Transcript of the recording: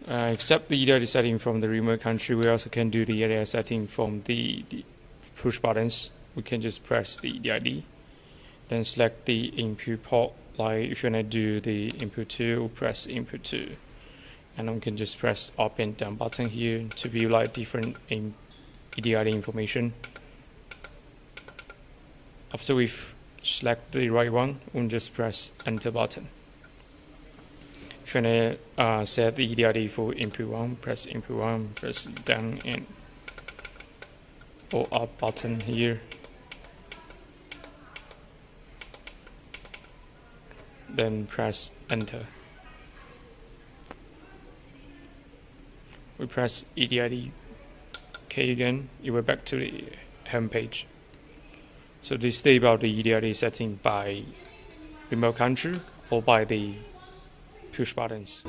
Except the EDID setting from the remote country, we also can do the EDID setting from the push buttons. We can just press the EDID, then select the input port. Like if you want to do the input 2, press input 2. And we can just press up and down button here to view like different EDID information. After we've select the right one, we'll just press enter button. If you want to set the EDID for input 1, press input 1, press down and or up button here. Then press enter. We press EDID K again, you will back to the home page. So this is about the EDID setting by remote country or by the push buttons.